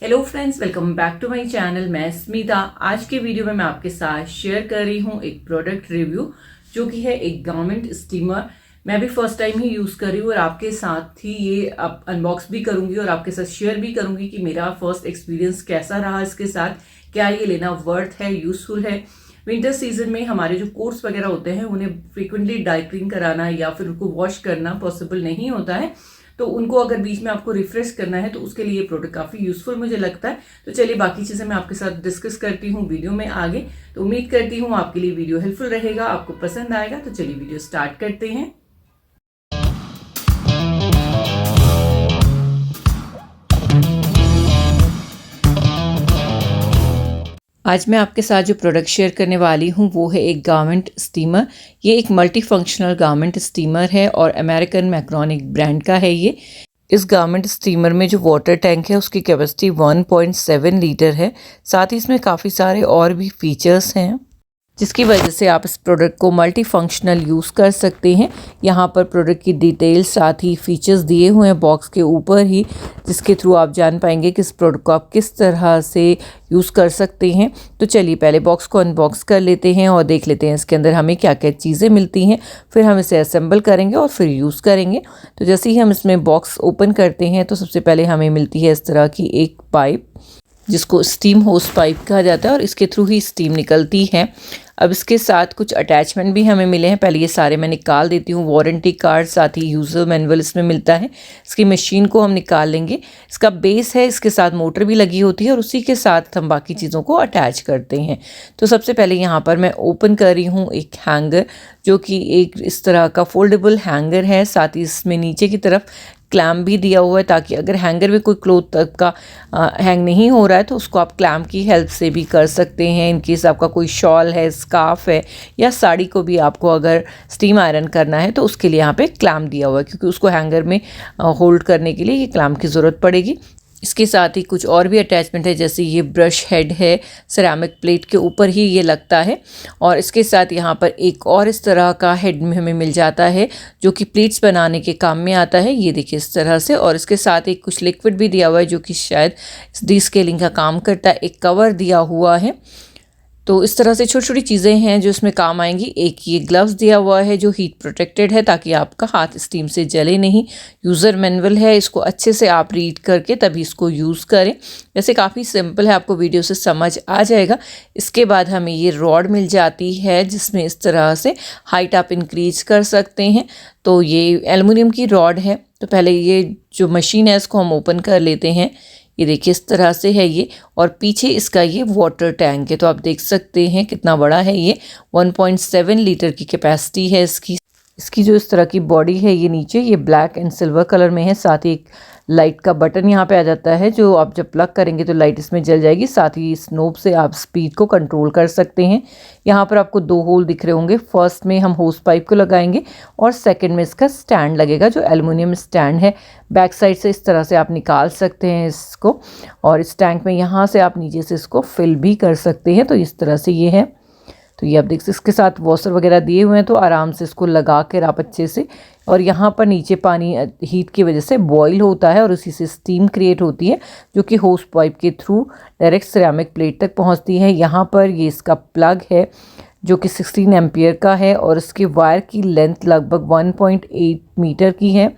Hello friends, welcome back to my channel. मैं स्मिता। आज के वीडियो में मैं आपके साथ शेयर कर रही हूँ एक प्रोडक्ट रिव्यू जो कि है एक गारमेंट स्टीमर। मैं भी फर्स्ट टाइम ही यूज़ कर रही हूँ और आपके साथ ही ये अनबॉक्स भी करूँगी और आपके साथ शेयर भी करूँगी कि मेरा फर्स्ट एक्सपीरियंस कैसा रहा इसके साथ, क्या ये लेना वर्थ है, यूजफुल है। विंटर सीजन में हमारे जो कोट्स वगैरह होते हैं उन्हें फ्रिक्वेंटली ड्राई क्लीन कराना या फिर उनको वॉश करना पॉसिबल नहीं होता है, तो उनको अगर बीच में आपको रिफ्रेश करना है तो उसके लिए ये प्रोडक्ट काफ़ी यूजफुल मुझे लगता है। तो चलिए बाकी चीज़ें मैं आपके साथ डिस्कस करती हूँ वीडियो में आगे। तो उम्मीद करती हूँ आपके लिए वीडियो हेल्पफुल रहेगा, आपको पसंद आएगा। तो चलिए वीडियो स्टार्ट करते हैं। आज मैं आपके साथ जो प्रोडक्ट शेयर करने वाली हूँ वो है एक गारमेंट स्टीमर। ये एक मल्टी फंक्शनल गारमेंट स्टीमर है और अमेरिकन मैक्रोनिक ब्रांड का है ये। इस गारमेंट स्टीमर में जो वाटर टैंक है उसकी कैपेसिटी 1.7 लीटर है। साथ ही इसमें काफ़ी सारे और भी फीचर्स हैं जिसकी वजह से आप इस प्रोडक्ट को मल्टी फंक्शनल यूज़ कर सकते हैं। यहाँ पर प्रोडक्ट की डिटेल्स साथ ही फीचर्स दिए हुए हैं बॉक्स के ऊपर ही, जिसके थ्रू आप जान पाएंगे कि इस प्रोडक्ट को आप किस तरह से यूज़ कर सकते हैं। तो चलिए पहले बॉक्स को अनबॉक्स कर लेते हैं और देख लेते हैं इसके अंदर हमें क्या क्या चीज़ें मिलती हैं। फिर हम इसे असेंबल करेंगे और फिर यूज़ करेंगे। तो जैसे ही हम इसमें बॉक्स ओपन करते हैं तो सबसे पहले हमें मिलती है इस तरह की एक पाइप जिसको स्टीम होस पाइप कहा जाता है और इसके थ्रू ही स्टीम निकलती है। अब इसके साथ कुछ अटैचमेंट भी हमें मिले हैं। पहले ये सारे मैं निकाल देती हूँ। वारंटी कार्ड साथ ही यूज़र मैनुअल इसमें मिलता है। इसकी मशीन को हम निकाल लेंगे। इसका बेस है, इसके साथ मोटर भी लगी होती है और उसी के साथ हम बाकी चीज़ों को अटैच करते हैं। तो सबसे पहले यहाँ पर मैं ओपन कर रही हूँ एक हैंगर, जो कि एक इस तरह का फोल्डेबल हैंगर है। साथ ही इसमें नीचे की तरफ क्लैम्प भी दिया हुआ है ताकि अगर हैंगर में कोई क्लोथ तक का हैंग नहीं हो रहा है तो उसको आप क्लैम्प की हेल्प से भी कर सकते हैं। इन केस आपका कोई शॉल है, स्कार्फ है या साड़ी को भी आपको अगर स्टीम आयरन करना है तो उसके लिए यहाँ पे क्लैम्प दिया हुआ है, क्योंकि उसको हैंगर में होल्ड करने के लिए ये क्लैम्प की ज़रूरत पड़ेगी। इसके साथ ही कुछ और भी अटैचमेंट है, जैसे ये ब्रश हेड है, सिरेमिक प्लेट के ऊपर ही ये लगता है। और इसके साथ यहाँ पर एक और इस तरह का हेड में हमें मिल जाता है जो कि प्लेट्स बनाने के काम में आता है। ये देखिए इस तरह से। और इसके साथ एक कुछ लिक्विड भी दिया हुआ है जो कि शायद डीस्केलिंग का काम करता है। एक कवर दिया हुआ है। तो इस तरह से छोटी छोटी चीज़ें हैं जो इसमें काम आएंगी। एक ये ग्लव्स दिया हुआ है जो हीट प्रोटेक्टेड है ताकि आपका हाथ स्टीम से जले नहीं। यूज़र मैनुअल है, इसको अच्छे से आप रीड करके तभी इसको यूज़ करें। वैसे काफ़ी सिंपल है, आपको वीडियो से समझ आ जाएगा। इसके बाद हमें ये रॉड मिल जाती है जिसमें इस तरह से हाइट आप इंक्रीज कर सकते हैं। तो ये एल्युमिनियम की रॉड है। तो पहले ये जो मशीन है इसको हम ओपन कर लेते हैं। ये देखिए इस तरह से है ये, और पीछे इसका ये वाटर टैंक है। तो आप देख सकते हैं कितना बड़ा है ये। 1.7 लीटर की कैपेसिटी है इसकी जो इस तरह की बॉडी है ये नीचे ये ब्लैक एंड सिल्वर कलर में है। साथ ही एक लाइट का बटन यहाँ पे आ जाता है, जो आप जब प्लग करेंगे तो लाइट इसमें जल जाएगी। साथ ही इस नोब से आप स्पीड को कंट्रोल कर सकते हैं। यहाँ पर आपको 2 होल दिख रहे होंगे। फर्स्ट में हम होस पाइप को लगाएंगे और सेकंड में इसका स्टैंड लगेगा जो एल्युमिनियम स्टैंड है। बैक साइड से इस तरह से आप निकाल सकते हैं इसको, और इस टैंक में यहाँ से आप नीचे से इसको फिल भी कर सकते हैं। तो इस तरह से ये है। तो ये आप देख सकते, इसके साथ वॉशर वगैरह दिए हुए हैं तो आराम से इसको लगा कर आप अच्छे से। और यहाँ पर नीचे पानी हीट की वजह से बॉईल होता है और उसी से स्टीम क्रिएट होती है जो कि होस पाइप के थ्रू डायरेक्ट सिरेमिक प्लेट तक पहुँचती है। यहाँ पर ये इसका प्लग है जो कि 16 एम्पियर का है और इसकी वायर की लेंथ लगभग 1.8 मीटर की है।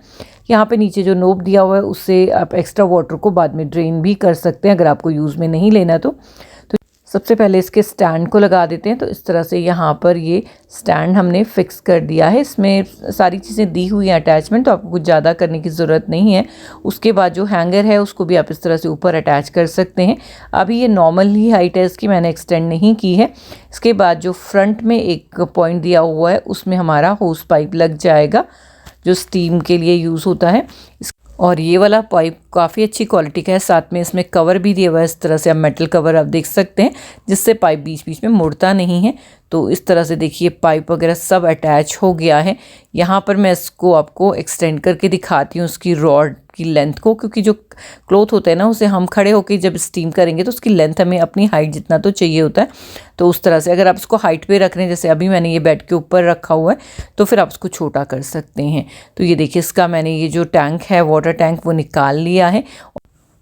यहाँ पे नीचे जो नोब दिया हुआ है उससे आप एक्स्ट्रा वाटर को बाद में ड्रेन भी कर सकते हैं अगर आपको यूज़ में नहीं लेना तो सबसे पहले इसके स्टैंड को लगा देते हैं। तो इस तरह से यहाँ पर ये स्टैंड हमने फिक्स कर दिया है। इसमें सारी चीज़ें दी हुई हैं अटैचमेंट, तो आपको कुछ ज़्यादा करने की ज़रूरत नहीं है। उसके बाद जो हैंगर है उसको भी आप इस तरह से ऊपर अटैच कर सकते हैं। अभी ये नॉर्मल ही हाइट है इसकी, मैंने एक्सटेंड नहीं की है। इसके बाद जो फ्रंट में एक पॉइंट दिया हुआ है उसमें हमारा होस पाइप लग जाएगा जो स्टीम के लिए यूज़ होता है। और ये वाला पाइप काफ़ी अच्छी क्वालिटी का है। साथ में इसमें कवर भी दिया हुआ है, इस तरह से आप मेटल कवर आप देख सकते हैं जिससे पाइप बीच बीच में मुड़ता नहीं है। तो इस तरह से देखिए पाइप वगैरह सब अटैच हो गया है। यहाँ पर मैं इसको आपको एक्सटेंड करके दिखाती हूँ उसकी रॉड की लेंथ को, क्योंकि जो क्लॉथ होता है ना उसे हम खड़े होकर जब स्टीम करेंगे तो उसकी लेंथ हमें अपनी हाइट जितना तो चाहिए होता है। तो उस तरह से अगर आप इसको हाइट पे रख रहे हैं, जैसे अभी मैंने ये बेड के ऊपर रखा हुआ है, तो फिर आप उसको छोटा कर सकते हैं। तो ये देखिए इसका मैंने ये जो टैंक है वाटर टैंक वो निकाल लिया है।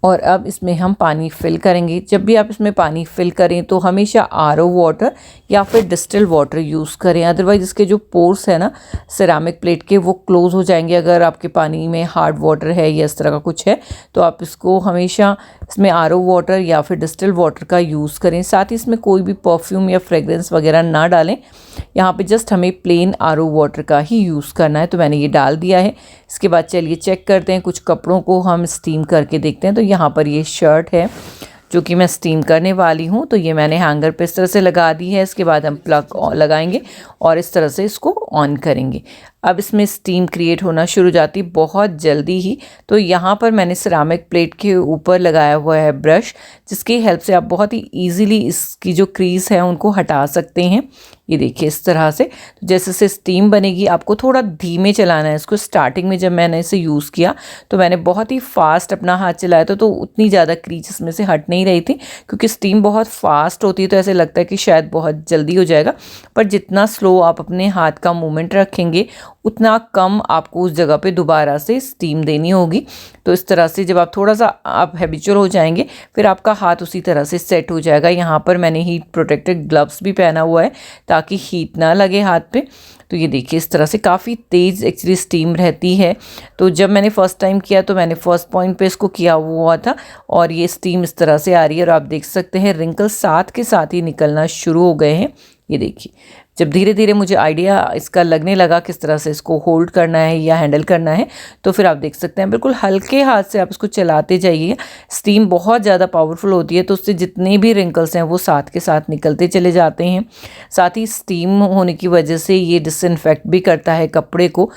और अब इसमें हम पानी फिल करेंगे। जब भी आप इसमें पानी फिल करें तो हमेशा आरओ वाटर या फिर डिस्टिल वाटर यूज़ करें, अदरवाइज़ इसके जो पोर्स है ना सिरेमिक प्लेट के वो क्लोज़ हो जाएंगे। अगर आपके पानी में हार्ड वाटर है या इस तरह का कुछ है तो आप इसको हमेशा इसमें आरओ वाटर या फिर डिस्टिल वाटर का यूज़ करें। साथ ही इसमें कोई भी परफ्यूम या फ्रेगरेंस वगैरह ना डालें। यहाँ पे जस्ट हमें प्लेन आरओ वाटर का ही यूज़ करना है। तो मैंने ये डाल दिया है। इसके बाद चलिए चेक करते हैं, कुछ कपड़ों को हम स्टीम करके देखते हैं। तो यहाँ पर ये शर्ट है जो कि मैं स्टीम करने वाली हूँ। तो ये मैंने हैंगर पे इस तरह से लगा दी है। इसके बाद हम प्लग लगाएंगे और इस तरह से इसको ऑन करेंगे। अब इसमें स्टीम क्रिएट होना शुरू हो जाती बहुत जल्दी ही। तो यहाँ पर मैंने सिरेमिक प्लेट के ऊपर लगाया हुआ है ब्रश, जिसकी हेल्प से आप बहुत ही ईजीली इसकी जो क्रीज है उनको हटा सकते हैं। ये देखिए इस तरह से। तो जैसे से स्टीम बनेगी आपको थोड़ा धीमे चलाना है इसको। स्टार्टिंग में जब मैंने इसे यूज़ किया तो मैंने बहुत ही फास्ट अपना हाथ चलाया था, तो उतनी ज़्यादा क्रीज इसमें से हट नहीं रही थी, क्योंकि स्टीम बहुत फास्ट होती है तो ऐसे लगता है कि शायद बहुत जल्दी हो जाएगा। पर जितना स्लो आप अपने हाथ का मूवमेंट रखेंगे उतना कम आपको उस जगह पे दोबारा से स्टीम देनी होगी। तो इस तरह से जब आप थोड़ा सा आप हैबिचुअल हो जाएंगे फिर आपका हाथ उसी तरह से सेट हो जाएगा। यहाँ पर मैंने हीट प्रोटेक्टेड ग्लव्स भी पहना हुआ है ताकि हीट ना लगे हाथ पे। तो ये देखिए इस तरह से काफ़ी तेज़ एक्चुअली स्टीम रहती है। तो जब मैंने फ़र्स्ट टाइम किया तो मैंने फ़र्स्ट पॉइंट पे इसको किया हुआ था और ये स्टीम इस तरह से आ रही है। और आप देख सकते हैं रिंकल्स साथ के साथ ही निकलना शुरू हो गए हैं। ये देखिए जब धीरे धीरे मुझे आइडिया इसका लगने लगा किस तरह से इसको होल्ड करना है या हैंडल करना है, तो फिर आप देख सकते हैं बिल्कुल हल्के हाथ से आप इसको चलाते जाइए। स्टीम बहुत ज़्यादा पावरफुल होती है तो उससे जितने भी रिंकल्स हैं वो साथ के साथ निकलते चले जाते हैं। साथ ही स्टीम होने की वजह से ये डिसइंफेक्ट भी करता है कपड़े को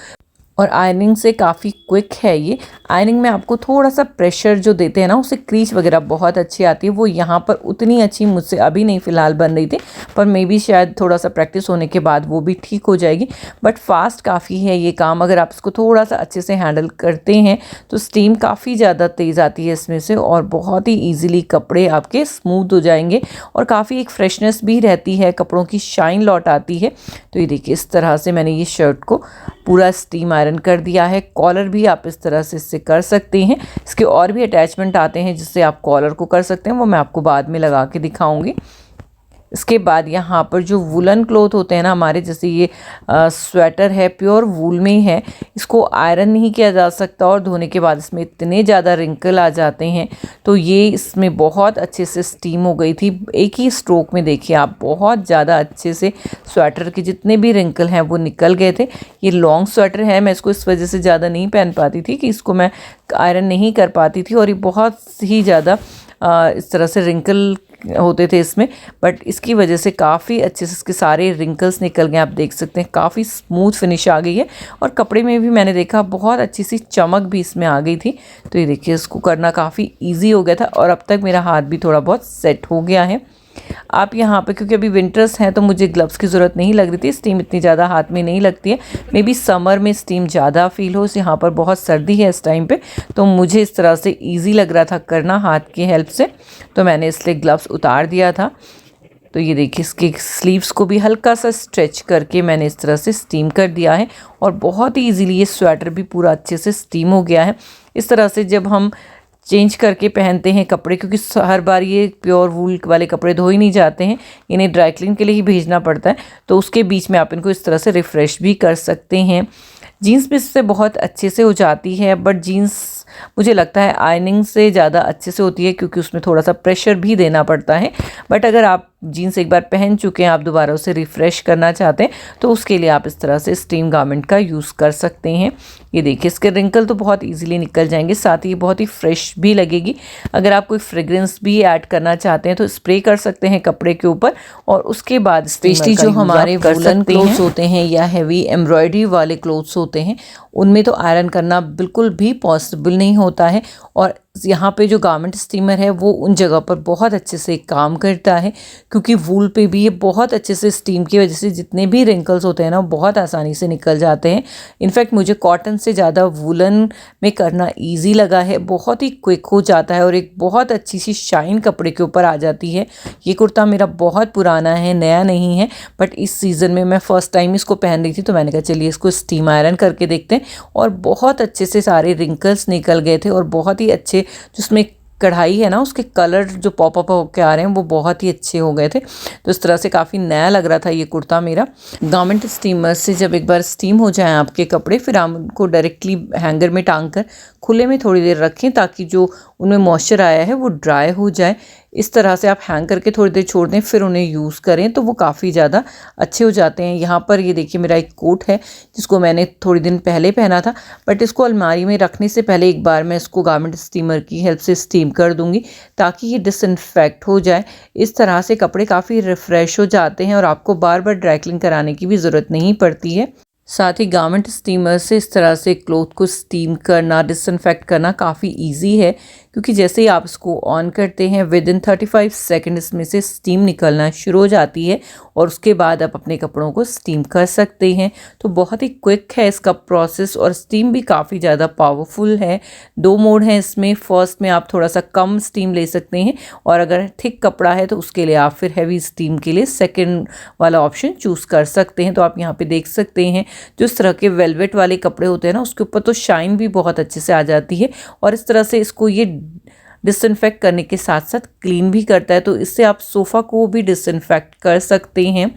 और आयरनिंग से काफ़ी क्विक है ये। आयरनिंग में आपको थोड़ा सा प्रेशर जो देते हैं ना उससे क्रीच वगैरह बहुत अच्छी आती है। वो यहाँ पर उतनी अच्छी मुझसे अभी नहीं फ़िलहाल बन रही थी, पर मे बी शायद थोड़ा सा प्रैक्टिस होने के बाद वो भी ठीक हो जाएगी। बट फास्ट काफ़ी है ये काम। अगर आप इसको थोड़ा सा अच्छे से हैंडल करते हैं तो स्टीम काफ़ी ज़्यादा तेज़ आती है इसमें से और बहुत ही ईजिली कपड़े आपके स्मूथ हो जाएंगे और काफ़ी एक फ्रेशनेस भी रहती है, कपड़ों की शाइन लौट आती है। तो ये देखिए इस तरह से मैंने ये शर्ट को पूरा स्टीम आयरन कर दिया है। कॉलर भी आप इस तरह से इससे कर सकते हैं। इसके और भी अटैचमेंट आते हैं जिससे आप कॉलर को कर सकते हैं, वो मैं आपको बाद में लगा के दिखाऊंगी। इसके बाद यहाँ पर जो वुलन क्लॉथ होते हैं ना हमारे, जैसे ये स्वेटर है प्योर वूल में है, इसको आयरन नहीं किया जा सकता और धोने के बाद इसमें इतने ज़्यादा रिंकल आ जाते हैं। तो ये इसमें बहुत अच्छे से स्टीम हो गई थी एक ही स्ट्रोक में। देखिए आप बहुत ज़्यादा अच्छे से स्वेटर के जितने भी रिंकल हैं वो निकल गए थे। ये लॉन्ग स्वेटर है, मैं इसको इस वजह से ज़्यादा नहीं पहन पाती थी कि इसको मैं आयरन नहीं कर पाती थी और ये बहुत ही ज़्यादा इस तरह से रिंकल होते थे इसमें। बट इसकी वजह से काफ़ी अच्छे से इसके सारे रिंकल्स निकल गए। आप देख सकते हैं काफ़ी स्मूथ फिनिश आ गई है और कपड़े में भी मैंने देखा बहुत अच्छी सी चमक भी इसमें आ गई थी। तो ये देखिए इसको करना काफ़ी इजी हो गया था और अब तक मेरा हाथ भी थोड़ा बहुत सेट हो गया है। आप यहाँ पे क्योंकि अभी विंटर्स हैं तो मुझे ग्लव्स की ज़रूरत नहीं लग रही थी, स्टीम इतनी ज़्यादा हाथ में नहीं लगती है। मे बी समर में स्टीम ज़्यादा फील हो, यहाँ पर बहुत सर्दी है इस टाइम पे, तो मुझे इस तरह से इजी लग रहा था करना हाथ की हेल्प से, तो मैंने इसलिए ग्लव्स उतार दिया था। तो ये देखिए इसके स्लीव्स को भी हल्का सा स्ट्रेच करके मैंने इस तरह से स्टीम कर दिया है और बहुत ही ईजीली ये स्वेटर भी पूरा अच्छे से स्टीम हो गया है। इस तरह से जब हम चेंज करके पहनते हैं कपड़े, क्योंकि हर बार ये प्योर वूल वाले कपड़े धोए नहीं जाते हैं, इन्हें ड्राई क्लीन के लिए ही भेजना पड़ता है, तो उसके बीच में आप इनको इस तरह से रिफ़्रेश भी कर सकते हैं। जीन्स भी इससे बहुत अच्छे से हो जाती है, बट जीन्स मुझे लगता है आयरनिंग से ज़्यादा अच्छे से होती है क्योंकि उसमें थोड़ा सा प्रेशर भी देना पड़ता है। बट अगर आप जीन्स एक बार पहन चुके हैं, आप दोबारा उसे रिफ़्रेश करना चाहते हैं, तो उसके लिए आप इस तरह से स्टीम गारमेंट का यूज़ कर सकते हैं। ये देखिए इसके रिंकल तो बहुत इजीली निकल जाएंगे, साथ ही बहुत ही फ्रेश भी लगेगी। अगर आप कोई फ्रेग्रेंस भी ऐड करना चाहते हैं तो स्प्रे कर सकते हैं कपड़े के ऊपर और उसके बाद स्पेशली जो हमारे वुलन क्लोथ्स होते हैं या हैवी एम्ब्रॉयडरी वाले क्लोथ्स होते हैं उनमें तो आयरन करना बिल्कुल भी पॉसिबल नहीं होता है। और यहाँ पे जो गारमेंट स्टीमर है वो उन जगह पर बहुत अच्छे से काम करता है, क्योंकि वूल पे भी ये बहुत अच्छे से स्टीम की वजह से जितने भी रिंकल्स होते हैं ना बहुत आसानी से निकल जाते हैं। इनफैक्ट मुझे कॉटन से ज़्यादा वूलन में करना इजी लगा है, बहुत ही क्विक हो जाता है और एक बहुत अच्छी सी शाइन कपड़े के ऊपर आ जाती है। ये कुर्ता मेरा बहुत पुराना है, नया नहीं है, बट इस सीज़न में मैं फ़र्स्ट टाइम इसको पहन रही थी तो मैंने कहा चलिए इसको स्टीम आयरन करके देखते हैं। और बहुत अच्छे से सारे रिंकल्स निकल गए थे और बहुत ही अच्छे जिसमें कढ़ाई है ना, उसके कलर जो पॉप अप होके आ रहे हैं वो बहुत ही अच्छे हो गए थे। तो इस तरह से काफ़ी नया लग रहा था ये कुर्ता मेरा। गारमेंट स्टीमर से जब एक बार स्टीम हो जाएं आपके कपड़े, फिर आप उनको डायरेक्टली हैंगर में टांग कर खुले में थोड़ी देर रखें ताकि जो उनमें मॉइस्चर आया है वो ड्राई हो जाए। इस तरह से आप हैंग करके थोड़ी देर छोड़ दें, फिर उन्हें यूज़ करें तो वो काफ़ी ज़्यादा अच्छे हो जाते हैं। यहाँ पर ये देखिए मेरा एक कोट है जिसको मैंने थोड़ी दिन पहले पहना था, बट इसको अलमारी में रखने से पहले एक बार मैं इसको गारमेंट स्टीमर की हेल्प से स्टीम कर दूँगी ताकि ये डिसइंफेक्ट हो जाए। इस तरह से कपड़े काफ़ी रिफ़्रेश हो जाते हैं और आपको बार बार ड्राई क्लीन कराने की भी ज़रूरत नहीं पड़ती है। साथ ही गारमेंट स्टीमर से इस तरह से क्लॉथ को स्टीम करना, डिसइंफेक्ट करना काफ़ी इजी है, क्योंकि जैसे ही आप इसको ऑन करते हैं विद इन 35 सेकंड इसमें से स्टीम निकलना शुरू हो जाती है और उसके बाद आप अपने कपड़ों को स्टीम कर सकते हैं। तो बहुत ही क्विक है इसका प्रोसेस और स्टीम भी काफ़ी ज़्यादा पावरफुल है। 2 मोड हैं इसमें। फर्स्ट में आप थोड़ा सा कम स्टीम ले सकते हैं और अगर थिक कपड़ा है तो उसके लिए आप फिर हैवी स्टीम के लिए सेकेंड वाला ऑप्शन चूज़ कर सकते हैं। तो आप यहाँ पे देख सकते हैं जो इस तरह के वेलवेट वाले कपड़े होते हैं ना, उसके ऊपर तो शाइन भी बहुत अच्छे से आ जाती है और इस तरह से इसको ये डिसइंफेक्ट करने के साथ साथ क्लीन भी करता है। तो इससे आप सोफ़ा को भी डिसइंफेक्ट कर सकते हैं।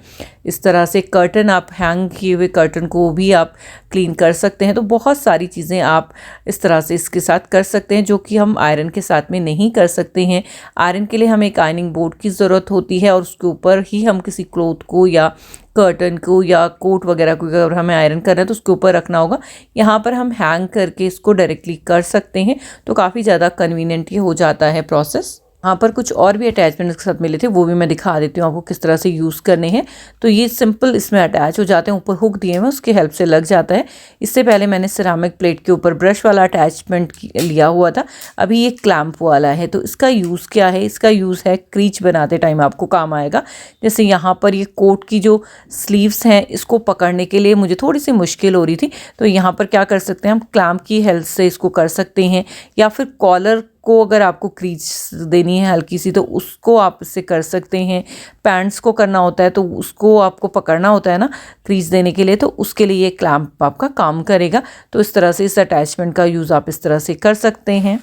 इस तरह से कर्टन, आप हैंग किए हुए कर्टन को भी आप क्लीन कर सकते हैं। तो बहुत सारी चीज़ें आप इस तरह से इसके साथ कर सकते हैं जो कि हम आयरन के साथ में नहीं कर सकते हैं। आयरन के लिए हमें एक आयरनिंग बोर्ड की ज़रूरत होती है और उसके ऊपर ही हम किसी क्लॉथ को या कर्टन को या कोट वगैरह को अगर हमें आयरन करना है तो उसके ऊपर रखना होगा। यहाँ पर हम हैंग करके इसको डायरेक्टली कर सकते हैं, तो काफ़ी ज़्यादा कन्वीनियंट ये हो जाता है प्रोसेस। यहाँ पर कुछ और भी अटैचमेंट के साथ मिले थे, वो भी मैं दिखा देती हूँ आपको किस तरह से यूज़ करने हैं। तो ये सिंपल इसमें अटैच हो जाते हैं, ऊपर हुक दिए हुए उसकी हेल्प से लग जाता है। इससे पहले मैंने सिरामिक प्लेट के ऊपर ब्रश वाला अटैचमेंट लिया हुआ था, अभी ये क्लैंप वाला है। तो इसका यूज़ क्या है? इसका यूज़ है क्रीच बनाते टाइम आपको काम आएगा। जैसे यहाँ पर ये कोट की जो स्लीव्स हैं इसको पकड़ने के लिए मुझे थोड़ी सी मुश्किल हो रही थी, तो यहाँ पर क्या कर सकते हैं हम, क्लैंप की हेल्प से इसको कर सकते हैं। या फिर कॉलर को अगर आपको क्रीच देनी है हल्की सी तो उसको आप इससे कर सकते हैं। पैंट्स को करना होता है तो उसको आपको पकड़ना होता है ना क्रीच देने के लिए, तो उसके लिए ये क्लैंप आपका काम करेगा। तो इस तरह से इस अटैचमेंट का यूज़ आप इस तरह से कर सकते हैं।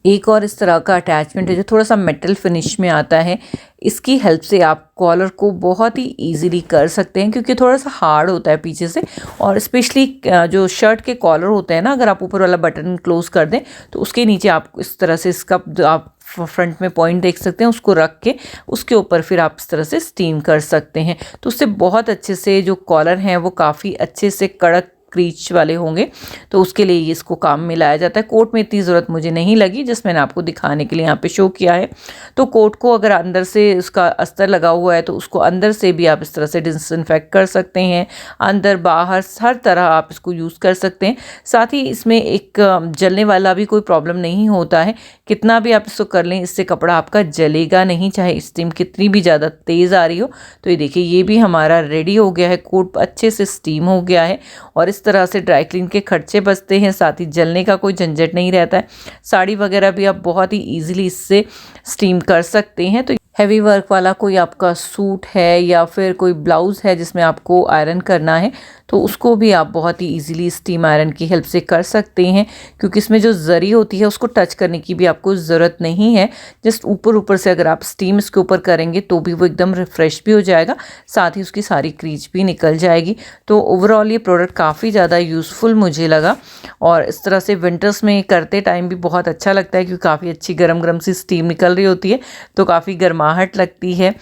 एक और इस तरह का अटैचमेंट है जो थोड़ा सा मेटल फिनिश में आता है। इसकी हेल्प से आप कॉलर को बहुत ही इजीली कर सकते हैं, क्योंकि थोड़ा सा हार्ड होता है पीछे से, और स्पेशली जो शर्ट के कॉलर होते हैं ना, अगर आप ऊपर वाला बटन क्लोज कर दें तो उसके नीचे आप इस तरह से इसका आप फ्रंट में पॉइंट देख सकते हैं, उसको रख के उसके ऊपर फिर आप इस तरह से स्टीम कर सकते हैं। तो उससे बहुत अच्छे से जो कॉलर हैं वो काफ़ी अच्छे से कड़क क्रीच वाले होंगे, तो उसके लिए इसको काम में लाया जाता है। कोट में इतनी ज़रूरत मुझे नहीं लगी, जिस मैंने आपको दिखाने के लिए यहाँ पे शो किया है। तो कोट को अगर अंदर से उसका अस्तर लगा हुआ है तो उसको अंदर से भी आप इस तरह से डिसइंफेक्ट कर सकते हैं, अंदर बाहर हर तरह आप इसको यूज़ कर सकते हैं। साथ ही इसमें एक जलने वाला भी कोई प्रॉब्लम नहीं होता है, कितना भी आप इसको कर लें इससे कपड़ा आपका जलेगा नहीं, चाहे स्टीम कितनी भी ज़्यादा तेज़ आ रही हो। तो ये देखिए ये भी हमारा रेडी हो गया है, कोट अच्छे से स्टीम हो गया है और इस तरह से ड्राई क्लीन के खर्चे बचते हैं, साथ ही जलने का कोई झंझट नहीं रहता है। साड़ी वगैरह भी आप बहुत ही ईजिली इससे स्टीम कर सकते हैं। तो हैवी वर्क वाला कोई आपका सूट है या फिर कोई ब्लाउज़ है जिसमें आपको आयरन करना है तो उसको भी आप बहुत ही इजीली स्टीम आयरन की हेल्प से कर सकते हैं, क्योंकि इसमें जो जरी होती है उसको टच करने की भी आपको ज़रूरत नहीं है। जस्ट ऊपर से अगर आप स्टीम इसके ऊपर करेंगे तो भी वो एकदम रिफ़्रेश भी हो जाएगा, साथ ही उसकी सारी क्रीच भी निकल जाएगी। तो ओवरऑल ये प्रोडक्ट काफ़ी ज़्यादा यूज़फुल मुझे लगा और इस तरह से विंटर्स में करते टाइम भी बहुत अच्छा लगता है, क्योंकि काफ़ी अच्छी गरम गरम सी स्टीम निकल रही होती है तो काफ़ी गर्माहट लगती है।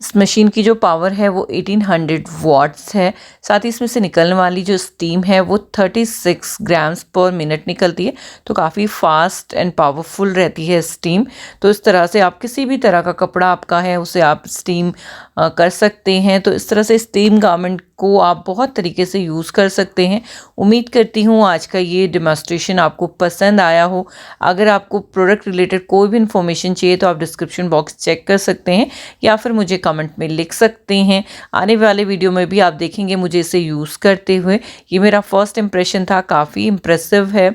इस मशीन की जो पावर है वो 1800 वॉट्स है। साथ ही इसमें से निकलने वाली जो स्टीम है वो 36 ग्राम्स पर मिनट निकलती है, तो काफ़ी फास्ट एंड पावरफुल रहती है स्टीम। तो इस तरह से आप किसी भी तरह का कपड़ा आपका है उसे आप स्टीम कर सकते हैं। तो इस तरह से स्टीम गारमेंट को आप बहुत तरीके से यूज़ कर सकते हैं। उम्मीद करती हूँ आज का ये डेमोन्स्ट्रेशन आपको पसंद आया हो। अगर आपको प्रोडक्ट रिलेटेड कोई भी इन्फॉर्मेशन चाहिए तो आप डिस्क्रिप्शन बॉक्स चेक कर सकते हैं या फिर मुझे कमेंट में लिख सकते हैं। आने वाले वीडियो में भी आप देखेंगे मुझे इसे यूज़ करते हुए। ये मेरा फर्स्ट इम्प्रेशन था, काफ़ी इम्प्रेसिव है।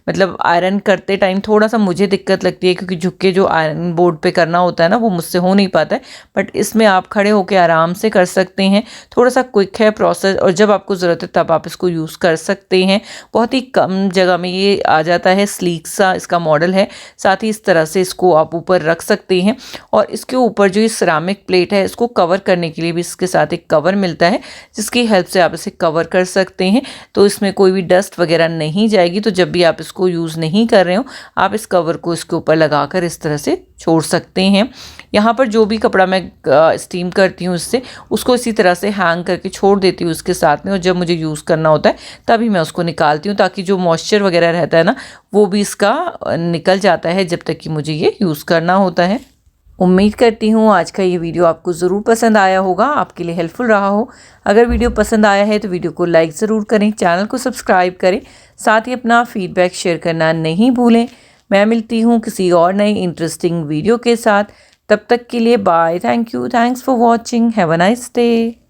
मतलब आयरन करते टाइम थोड़ा सा मुझे दिक्कत लगती है, क्योंकि झुक के जो आयरन बोर्ड पे करना होता है ना वो मुझसे हो नहीं पाता है, बट इसमें आप खड़े होकर आराम से कर सकते हैं। थोड़ा सा क्विक है प्रोसेस और जब आपको ज़रूरत है तब आप इसको यूज़ कर सकते हैं। बहुत ही कम जगह में ये आ जाता है, स्लीक सा इसका मॉडल है। साथ ही इस तरह से इसको आप ऊपर रख सकते हैं और इसके ऊपर जो ये सिरामिक प्लेट है इसको कवर करने के लिए भी इसके साथ एक कवर मिलता है, जिसकी हेल्प से आप इसे कवर कर सकते हैं। तो इसमें कोई भी डस्ट वगैरह नहीं जाएगी। तो जब भी आप इसको यूज़ नहीं कर रहे हो, आप इस कवर को इसके ऊपर लगाकर इस तरह से छोड़ सकते हैं। यहाँ पर जो भी कपड़ा मैं स्टीम करती हूँ इससे, उसको इसी तरह से हैंग करके छोड़ देती हूँ इसके साथ में, और जब मुझे यूज़ करना होता है तभी मैं उसको निकालती हूँ, ताकि जो मॉइस्चर वगैरह रहता है ना वो भी इसका निकल जाता है जब तक कि मुझे ये यूज़ करना होता है। उम्मीद करती हूँ आज का ये वीडियो आपको ज़रूर पसंद आया होगा, आपके लिए हेल्पफुल रहा हो। अगर वीडियो पसंद आया है तो वीडियो को लाइक ज़रूर करें, चैनल को सब्सक्राइब करें, साथ ही अपना फीडबैक शेयर करना नहीं भूलें। मैं मिलती हूँ किसी और नई इंटरेस्टिंग वीडियो के साथ। तब तक के लिए bye, thank you, thanks for watching, have a nice day.